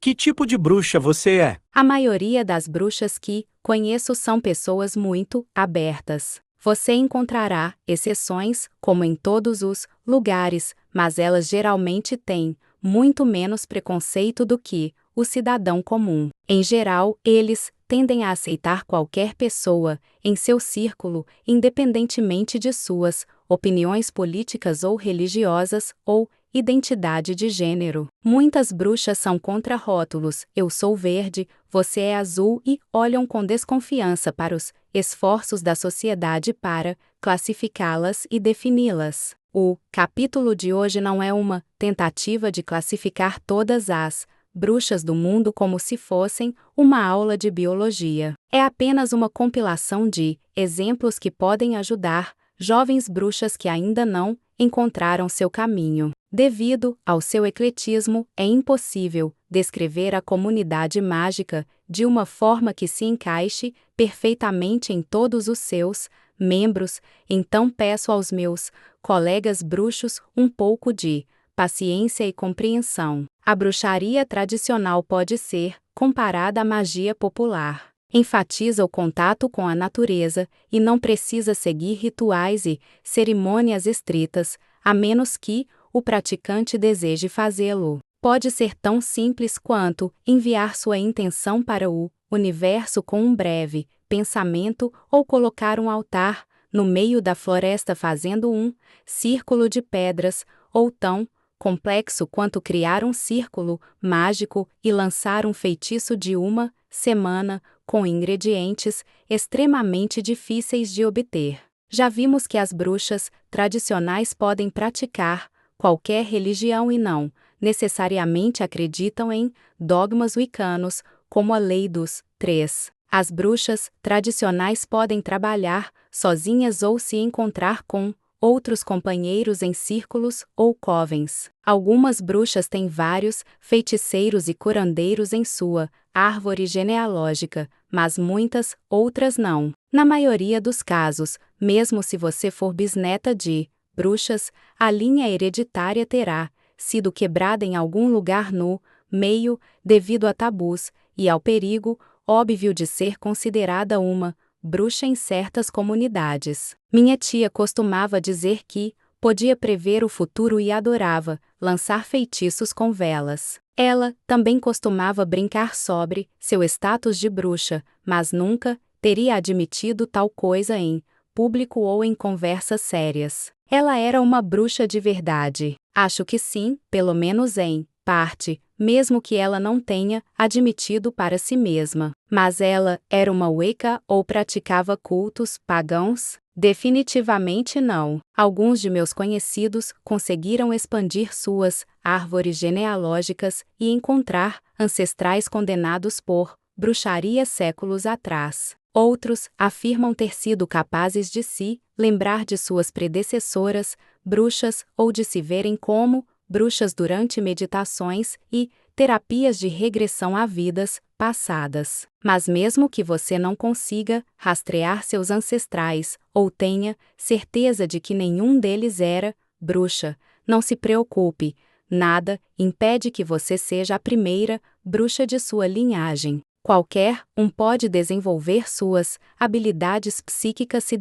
Que tipo de bruxa você é? A maioria das bruxas que conheço são pessoas muito abertas. Você encontrará exceções, como em todos os lugares, mas elas geralmente têm muito menos preconceito do que o cidadão comum. Em geral, eles tendem a aceitar qualquer pessoa em seu círculo, independentemente de suas opiniões políticas ou religiosas ou identidade de gênero. Muitas bruxas são contra rótulos: eu sou verde, você é azul, e olham com desconfiança para os esforços da sociedade para classificá-las e defini-las. O capítulo de hoje não é uma tentativa de classificar todas as bruxas do mundo como se fossem uma aula de biologia. É apenas uma compilação de exemplos que podem ajudar jovens bruxas que ainda não encontraram seu caminho. Devido ao seu ecletismo, é impossível descrever a comunidade mágica de uma forma que se encaixe perfeitamente em todos os seus membros, então peço aos meus colegas bruxos um pouco de paciência e compreensão. A bruxaria tradicional pode ser comparada à magia popular. Enfatiza o contato com a natureza e não precisa seguir rituais e cerimônias estritas, a menos que o praticante deseje fazê-lo. Pode ser tão simples quanto enviar sua intenção para o universo com um breve pensamento ou colocar um altar no meio da floresta fazendo um círculo de pedras, ou tão complexo quanto criar um círculo mágico e lançar um feitiço de uma semana com ingredientes extremamente difíceis de obter. Já vimos que as bruxas tradicionais podem praticar qualquer religião e não necessariamente acreditam em dogmas wiccanos, como a lei dos três. As bruxas tradicionais podem trabalhar sozinhas ou se encontrar com outros companheiros em círculos ou covens. Algumas bruxas têm vários feiticeiros e curandeiros em sua árvore genealógica, mas muitas outras não. Na maioria dos casos, mesmo se você for bisneta de bruxas, a linha hereditária terá sido quebrada em algum lugar no meio devido a tabus e ao perigo óbvio de ser considerada uma bruxa em certas comunidades. Minha tia costumava dizer que podia prever o futuro e adorava lançar feitiços com velas. Ela também costumava brincar sobre seu status de bruxa, mas nunca teria admitido tal coisa em público ou em conversas sérias. Ela era uma bruxa de verdade. Acho que sim, pelo menos em parte, mesmo que ela não tenha admitido para si mesma. Mas ela era uma Wicca ou praticava cultos pagãos? Definitivamente não. Alguns de meus conhecidos conseguiram expandir suas árvores genealógicas e encontrar ancestrais condenados por bruxaria séculos atrás. Outros afirmam ter sido capazes de se lembrar de suas predecessoras, bruxas, ou de se verem como bruxas durante meditações e terapias de regressão a vidas passadas. Mas mesmo que você não consiga rastrear seus ancestrais, ou tenha certeza de que nenhum deles era bruxa, não se preocupe, nada impede que você seja a primeira bruxa de sua linhagem. Qualquer um pode desenvolver suas habilidades psíquicas se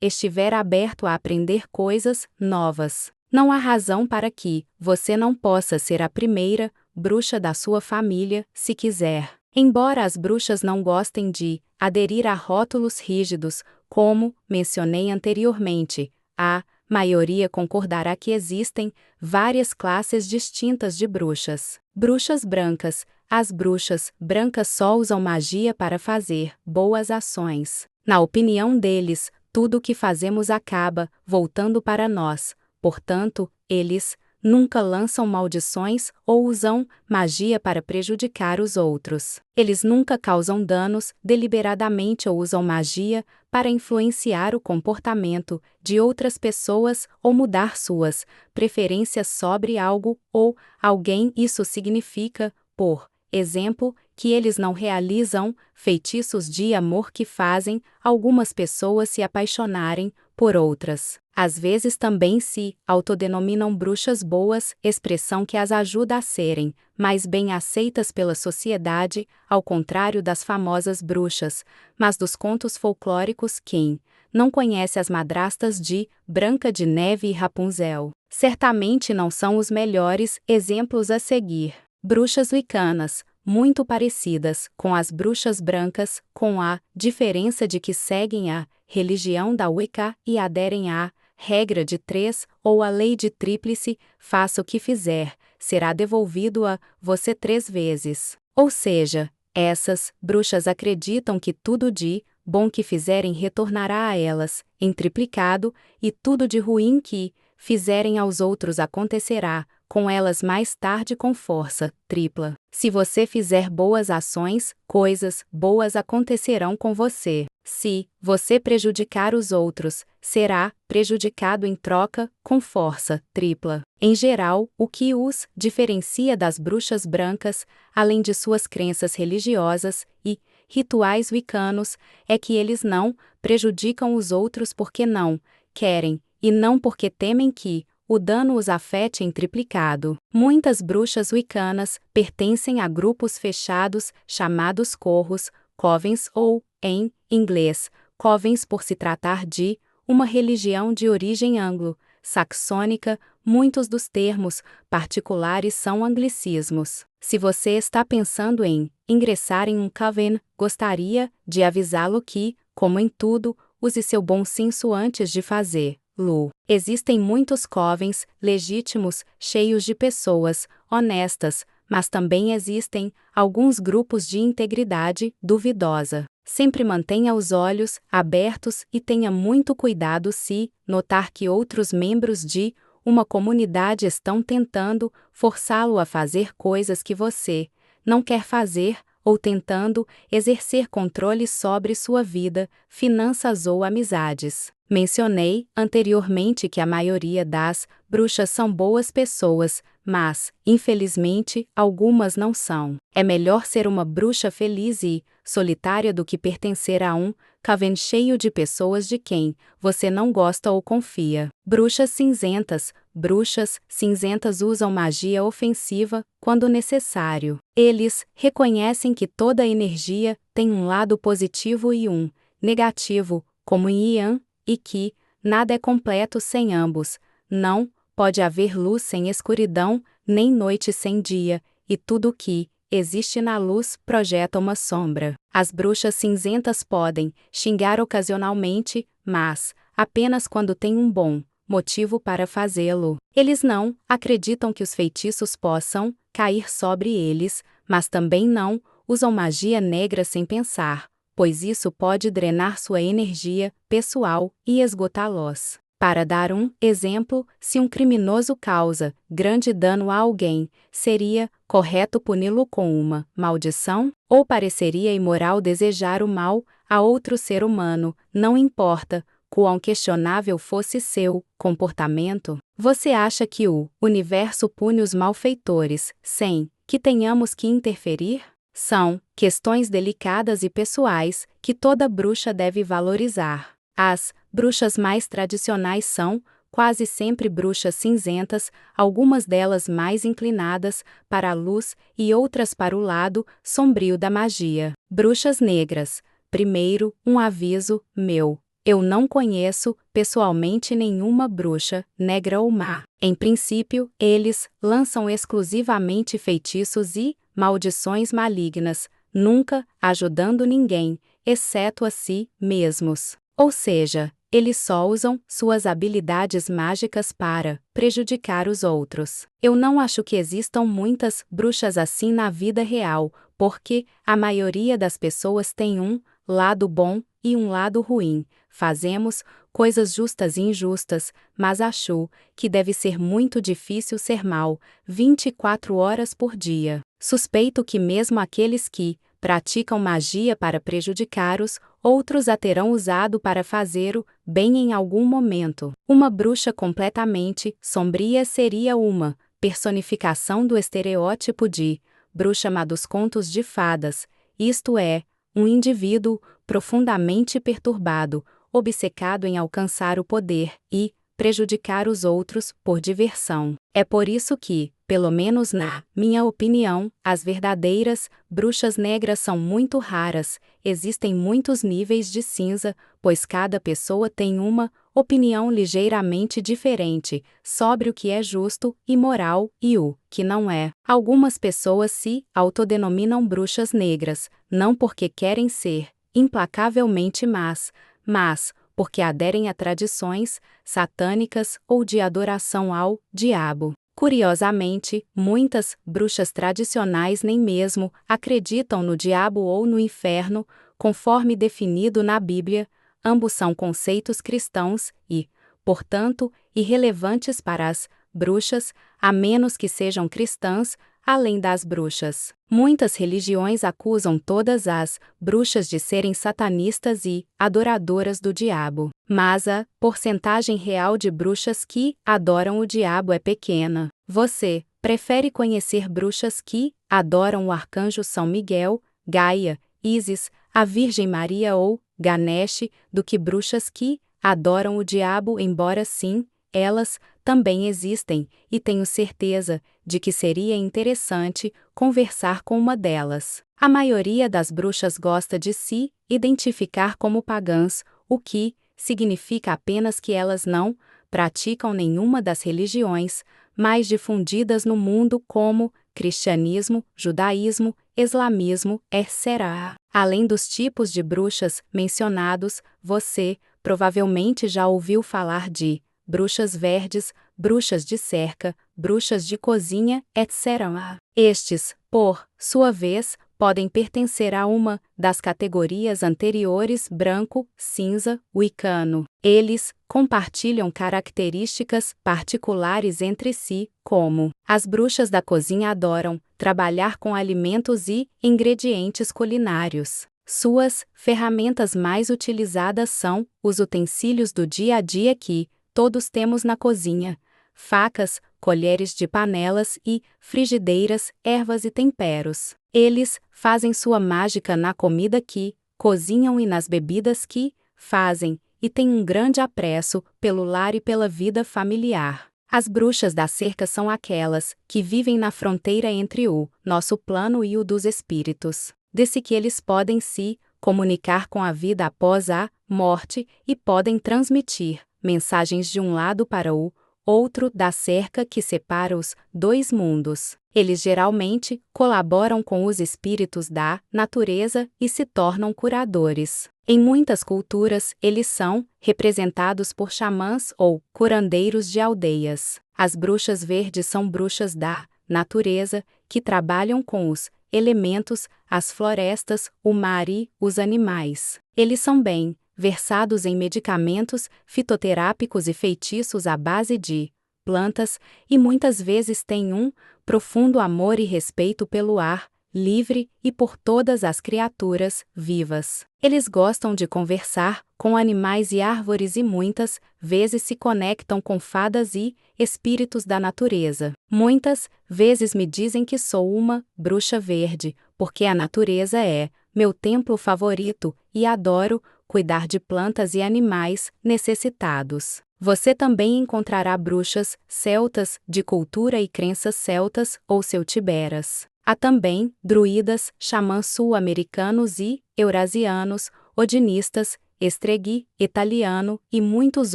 estiver aberto a aprender coisas novas. Não há razão para que você não possa ser a primeira bruxa da sua família, se quiser. Embora as bruxas não gostem de aderir a rótulos rígidos, como mencionei anteriormente, a maioria concordará que existem várias classes distintas de bruxas. Bruxas brancas. As bruxas brancas só usam magia para fazer boas ações. Na opinião deles, tudo o que fazemos acaba voltando para nós. Portanto, eles nunca lançam maldições ou usam magia para prejudicar os outros. Eles nunca causam danos deliberadamente ou usam magia para influenciar o comportamento de outras pessoas ou mudar suas preferências sobre algo ou alguém. Isso significa, por exemplo, que eles não realizam feitiços de amor que fazem algumas pessoas se apaixonarem por outras. Às vezes também se autodenominam bruxas boas, expressão que as ajuda a serem mais bem aceitas pela sociedade, ao contrário das famosas bruxas, mas dos contos folclóricos. Quem não conhece as madrastas de Branca de Neve e Rapunzel? Certamente não são os melhores exemplos a seguir. Bruxas wiccanas, muito parecidas com as bruxas brancas, com a diferença de que seguem a religião da Wicca e aderem à regra de 3 ou a lei de tríplice: faça o que fizer, será devolvido a você 3 vezes. Ou seja, essas bruxas acreditam que tudo de bom que fizerem retornará a elas, em triplicado, e tudo de ruim que fizerem aos outros acontecerá, com elas mais tarde com força tripla. Se você fizer boas ações, coisas boas acontecerão com você. Se você prejudicar os outros, será prejudicado em troca, com força tripla. Em geral, o que os diferencia das bruxas brancas, além de suas crenças religiosas e rituais wiccanos, é que eles não prejudicam os outros porque não querem, e não porque temem que o dano os afete em triplicado. Muitas bruxas wiccanas pertencem a grupos fechados chamados corros, covens ou, em inglês, covens, por se tratar de uma religião de origem anglo-saxônica. Muitos dos termos particulares são anglicismos. Se você está pensando em ingressar em um coven, gostaria de avisá-lo que, como em tudo, use seu bom senso antes de fazê-lo. Existem muitos covens legítimos, cheios de pessoas honestas, mas também existem alguns grupos de integridade duvidosa. Sempre mantenha os olhos abertos e tenha muito cuidado se notar que outros membros de uma comunidade estão tentando forçá-lo a fazer coisas que você não quer fazer, ou tentando exercer controle sobre sua vida, finanças ou amizades. Mencionei anteriormente que a maioria das bruxas são boas pessoas, mas, infelizmente, algumas não são. É melhor ser uma bruxa feliz e solitária do que pertencer a um coven cheio de pessoas de quem você não gosta ou confia. Bruxas cinzentas. Bruxas cinzentas usam magia ofensiva quando necessário. Eles reconhecem que toda energia tem um lado positivo e um negativo, como em Yan, e que nada é completo sem ambos. Não pode haver luz sem escuridão, nem noite sem dia, e tudo o que existe na luz projeta uma sombra. As bruxas cinzentas podem xingar ocasionalmente, mas apenas quando têm um bom motivo para fazê-lo. Eles não acreditam que os feitiços possam cair sobre eles, mas também não usam magia negra sem pensar, pois isso pode drenar sua energia pessoal e esgotá-los. Para dar um exemplo, se um criminoso causa grande dano a alguém, seria correto puni-lo com uma maldição? Ou pareceria imoral desejar o mal a outro ser humano, não importa quão questionável fosse seu comportamento? Você acha que o universo pune os malfeitores, sem que tenhamos que interferir? São questões delicadas e pessoais que toda bruxa deve valorizar. As bruxas mais tradicionais são, quase sempre, bruxas cinzentas, algumas delas mais inclinadas para a luz e outras para o lado sombrio da magia. Bruxas negras. Primeiro, um aviso meu. Eu não conheço, pessoalmente, nenhuma bruxa negra ou má. Em princípio, eles lançam exclusivamente feitiços e maldições malignas, nunca ajudando ninguém, exceto a si mesmos. Ou seja, eles só usam suas habilidades mágicas para prejudicar os outros. Eu não acho que existam muitas bruxas assim na vida real, porque a maioria das pessoas tem um lado bom e um lado ruim. Fazemos coisas justas e injustas, mas acho que deve ser muito difícil ser mal 24 horas por dia. Suspeito que mesmo aqueles que praticam magia para prejudicar os outros a terão usado para fazer o bem em algum momento. Uma bruxa completamente sombria seria uma personificação do estereótipo de bruxa má dos contos de fadas, isto é, um indivíduo profundamente perturbado, obcecado em alcançar o poder e prejudicar os outros por diversão. É por isso que, pelo menos na minha opinião, as verdadeiras bruxas negras são muito raras. Existem muitos níveis de cinza, pois cada pessoa tem uma opinião ligeiramente diferente sobre o que é justo e moral e o que não é. Algumas pessoas se autodenominam bruxas negras, não porque querem ser implacavelmente más, mas porque aderem a tradições satânicas ou de adoração ao diabo. Curiosamente, muitas bruxas tradicionais nem mesmo acreditam no diabo ou no inferno, conforme definido na Bíblia. Ambos são conceitos cristãos e, portanto, irrelevantes para as bruxas, a menos que sejam cristãs, além das bruxas. Muitas religiões acusam todas as bruxas de serem satanistas e adoradoras do diabo, mas a porcentagem real de bruxas que adoram o diabo é pequena. Você prefere conhecer bruxas que adoram o arcanjo São Miguel, Gaia, Ísis, a Virgem Maria ou Ganesh, do que bruxas que adoram o diabo, embora sim, elas também existem, e tenho certeza de que seria interessante conversar com uma delas. A maioria das bruxas gosta de se identificar como pagãs, o que significa apenas que elas não praticam nenhuma das religiões mais difundidas no mundo, como cristianismo, judaísmo, islamismo, etc. Além dos tipos de bruxas mencionados, você provavelmente já ouviu falar de bruxas verdes, bruxas de cerca, bruxas de cozinha, etc. Estes, por sua vez, podem pertencer a uma das categorias anteriores: branco, cinza, wicano. Eles compartilham características particulares entre si, como as bruxas da cozinha adoram trabalhar com alimentos e ingredientes culinários. Suas ferramentas mais utilizadas são os utensílios do dia a dia que todos temos na cozinha: facas, colheres de panelas e frigideiras, ervas e temperos. Eles fazem sua mágica na comida que cozinham e nas bebidas que fazem, e têm um grande apreço pelo lar e pela vida familiar. As bruxas da cerca são aquelas que vivem na fronteira entre o nosso plano e o dos espíritos. Desse que eles podem se comunicar com a vida após a morte e podem transmitir mensagens de um lado para o outro da cerca que separa os dois mundos. Eles geralmente colaboram com os espíritos da natureza e se tornam curadores. Em muitas culturas, eles são representados por xamãs ou curandeiros de aldeias. As bruxas verdes são bruxas da natureza que trabalham com os elementos, as florestas, o mar e os animais. Eles são bem versados em medicamentos fitoterápicos e feitiços à base de plantas, e muitas vezes têm um profundo amor e respeito pelo ar livre e por todas as criaturas vivas. Eles gostam de conversar com animais e árvores e muitas vezes se conectam com fadas e espíritos da natureza. Muitas vezes me dizem que sou uma bruxa verde, porque a natureza é meu templo favorito e adoro cuidar de plantas e animais necessitados. Você também encontrará bruxas celtas de cultura e crenças celtas ou celtiberas. Há também druidas, xamãs sul-americanos e eurasianos, odinistas, estregui, italiano e muitos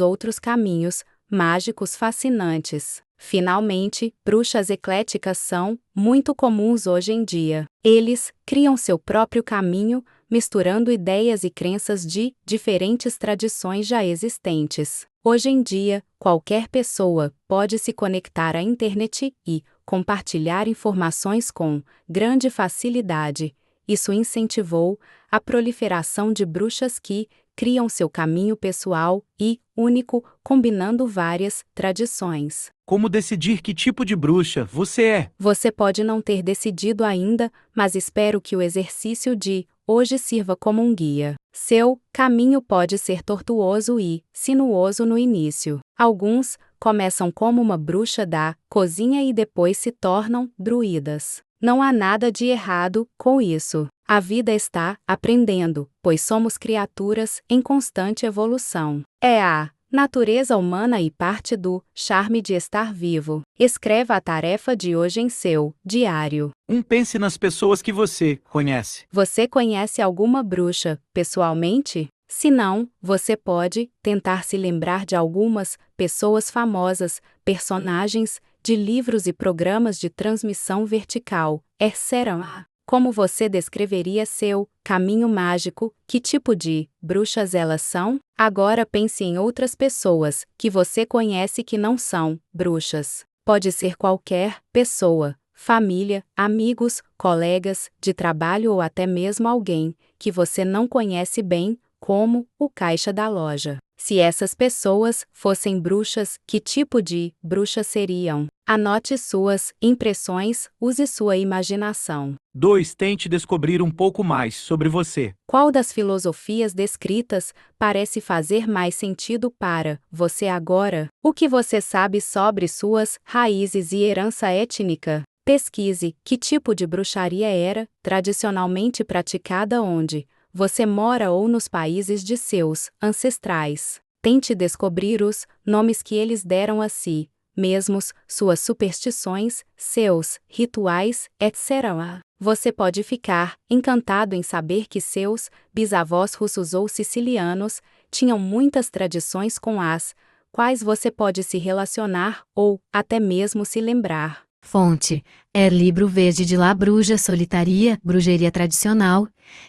outros caminhos mágicos fascinantes. Finalmente, bruxas ecléticas são muito comuns hoje em dia. Eles criam seu próprio caminho, misturando ideias e crenças de diferentes tradições já existentes. Hoje em dia, qualquer pessoa pode se conectar à internet e compartilhar informações com grande facilidade. Isso incentivou a proliferação de bruxas que criam seu caminho pessoal e único, combinando várias tradições. Como decidir que tipo de bruxa você é? Você pode não ter decidido ainda, mas espero que o exercício de hoje sirva como um guia. Seu caminho pode ser tortuoso e sinuoso no início. Alguns começam como uma bruxa da cozinha e depois se tornam druidas. Não há nada de errado com isso. A vida está aprendendo, pois somos criaturas em constante evolução. É a natureza humana e parte do charme de estar vivo. Escreva a tarefa de hoje em seu diário. Pense nas pessoas que você conhece. Você conhece alguma bruxa, pessoalmente? Se não, você pode tentar se lembrar de algumas pessoas famosas, personagens de livros e programas de transmissão vertical, etc. Como você descreveria seu caminho mágico? Que tipo de bruxas elas são? Agora pense em outras pessoas que você conhece que não são bruxas. Pode ser qualquer pessoa, família, amigos, colegas de trabalho ou até mesmo alguém que você não conhece bem, como o caixa da loja. Se essas pessoas fossem bruxas, que tipo de bruxas seriam? Anote suas impressões, use sua imaginação. 2. Tente descobrir um pouco mais sobre você. Qual das filosofias descritas parece fazer mais sentido para você agora? O que você sabe sobre suas raízes e herança étnica? Pesquise que tipo de bruxaria era tradicionalmente praticada onde você mora ou nos países de seus ancestrais. Tente descobrir os nomes que eles deram a si mesmos, suas superstições, seus rituais, etc. Você pode ficar encantado em saber que seus bisavós russos ou sicilianos tinham muitas tradições com as quais você pode se relacionar ou até mesmo se lembrar. Fonte: Livro Verde de La Bruja Solitaria, Bruxeria Tradicional,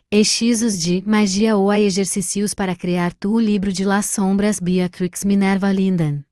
Hechizos de Magia ou Exercícios para Criar Tu Livro de las Sombras Beatrix Minerva Linden.